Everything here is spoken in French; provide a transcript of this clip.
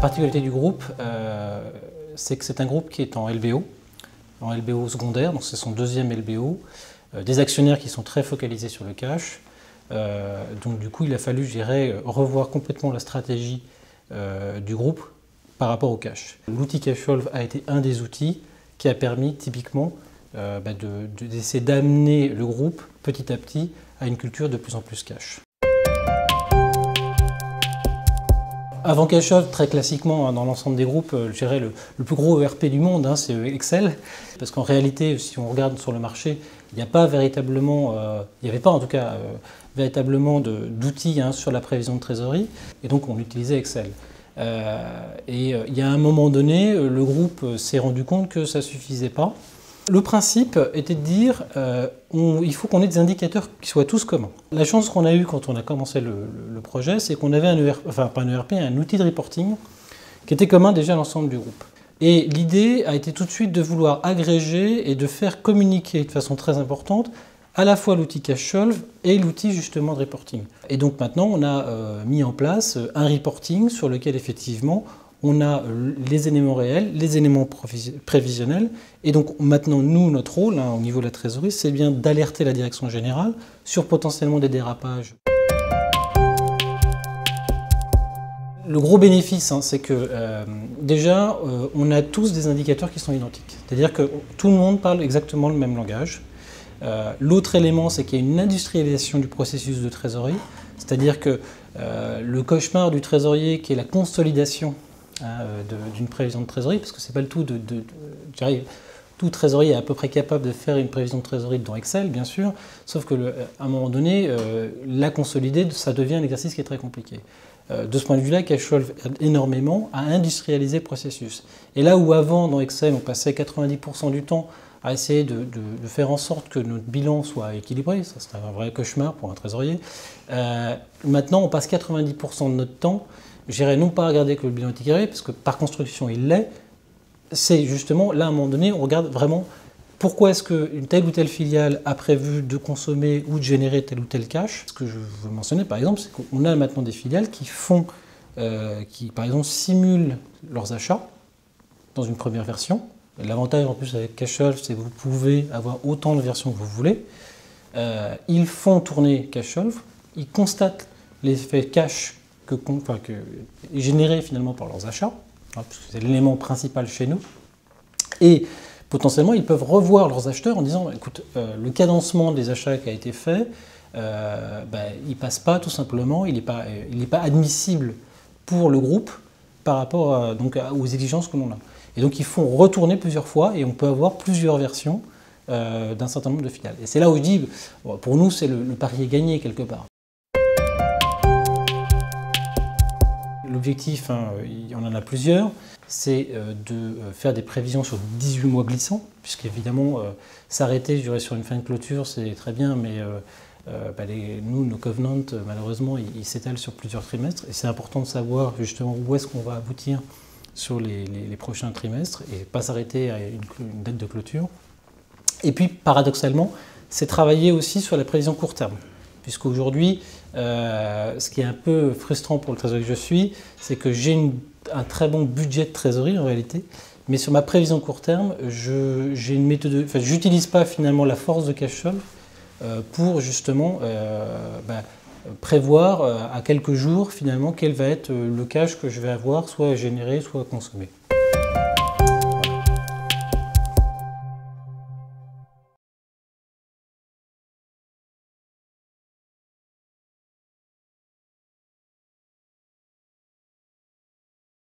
particularité du groupe, c'est que c'est un groupe qui est en LBO secondaire, donc c'est son deuxième LBO, des actionnaires qui sont très focalisés sur le cash. Donc du coup, il a fallu, je dirais, revoir complètement la stratégie du groupe par rapport au cash. L'outil Cashsolve a été un des outils qui a permis typiquement d'essayer d'amener le groupe petit à petit à une culture de plus en plus cash. Avant Cashsolve, très classiquement, dans l'ensemble des groupes, je dirais le plus gros ERP du monde, c'est Excel. Parce qu'en réalité, si on regarde sur le marché, il n'y a pas véritablement, il n'y avait pas en tout cas véritablement d'outils sur la prévision de trésorerie. Et donc on utilisait Excel. Et il y a un moment donné, le groupe s'est rendu compte que ça ne suffisait pas. Le principe était de dire il faut qu'on ait des indicateurs qui soient tous communs. La chance qu'on a eue quand on a commencé le projet, c'est qu'on avait un ERP, enfin pas un ERP, un outil de reporting qui était commun déjà à l'ensemble du groupe. Et l'idée a été tout de suite de vouloir agréger et de faire communiquer de façon très importante à la fois l'outil Cashsolve et l'outil justement de reporting. Et donc maintenant on a mis en place un reporting sur lequel effectivement on a les éléments réels, les éléments prévisionnels. Et donc maintenant, nous, notre rôle au niveau de la trésorerie, c'est bien d'alerter la direction générale sur potentiellement des dérapages. Le gros bénéfice, c'est que déjà, on a tous des indicateurs qui sont identiques. C'est-à-dire que tout le monde parle exactement le même langage. L'autre élément, c'est qu'il y a une industrialisation du processus de trésorerie. C'est-à-dire que le cauchemar du trésorier, qui est la consolidation d'une prévision de trésorerie, parce que c'est pas le tout tout trésorier est à peu près capable de faire une prévision de trésorerie dans Excel, bien sûr, sauf que à un moment donné, la consolider, ça devient un exercice qui est très compliqué. De ce point de vue-là, Cashsolve aide énormément à industrialiser le processus. Et là où avant, dans Excel, on passait 90% du temps à essayer de faire en sorte que notre bilan soit équilibré, ça c'est un vrai cauchemar pour un trésorier, maintenant on passe 90% de notre temps, je dirais non pas à regarder que le bilan est équilibré, parce que par construction il l'est, c'est justement là à un moment donné, on regarde vraiment pourquoi est-ce qu'une telle ou telle filiale a prévu de consommer ou de générer tel ou tel cash. Ce que je veux mentionner par exemple, c'est qu'on a maintenant des filiales qui font, qui par exemple simulent leurs achats dans une première version. L'avantage en plus avec Cashsolve, c'est que vous pouvez avoir autant de versions que vous voulez. Ils font tourner Cashsolve, ils constatent l'effet cash généré finalement par leurs achats, parce que c'est l'élément principal chez nous, et potentiellement ils peuvent revoir leurs acheteurs en disant écoute, le cadencement des achats qui a été fait, il passe pas tout simplement, il n'est pas admissible pour le groupe par rapport aux exigences que l'on a. Et donc ils font retourner plusieurs fois et on peut avoir plusieurs versions d'un certain nombre de filiales. Et c'est là où je dis, pour nous c'est le pari est gagné quelque part. L'objectif, on en a plusieurs, c'est de faire des prévisions sur 18 mois glissants, puisqu'évidemment, s'arrêter sur une fin de clôture, c'est très bien, mais nous, nos covenants, malheureusement, ils s'étalent sur plusieurs trimestres, et c'est important de savoir justement où est-ce qu'on va aboutir sur les prochains trimestres, et pas s'arrêter à une date de clôture. Et puis, paradoxalement, c'est travailler aussi sur la prévision court terme. Puisqu'aujourd'hui, ce qui est un peu frustrant pour le trésorier que je suis, c'est que j'ai un très bon budget de trésorerie en réalité, mais sur ma prévision court terme, j'ai une méthode, j'utilise pas finalement la force de Cashsolve pour justement prévoir à quelques jours finalement quel va être le cash que je vais avoir, soit généré, soit consommé.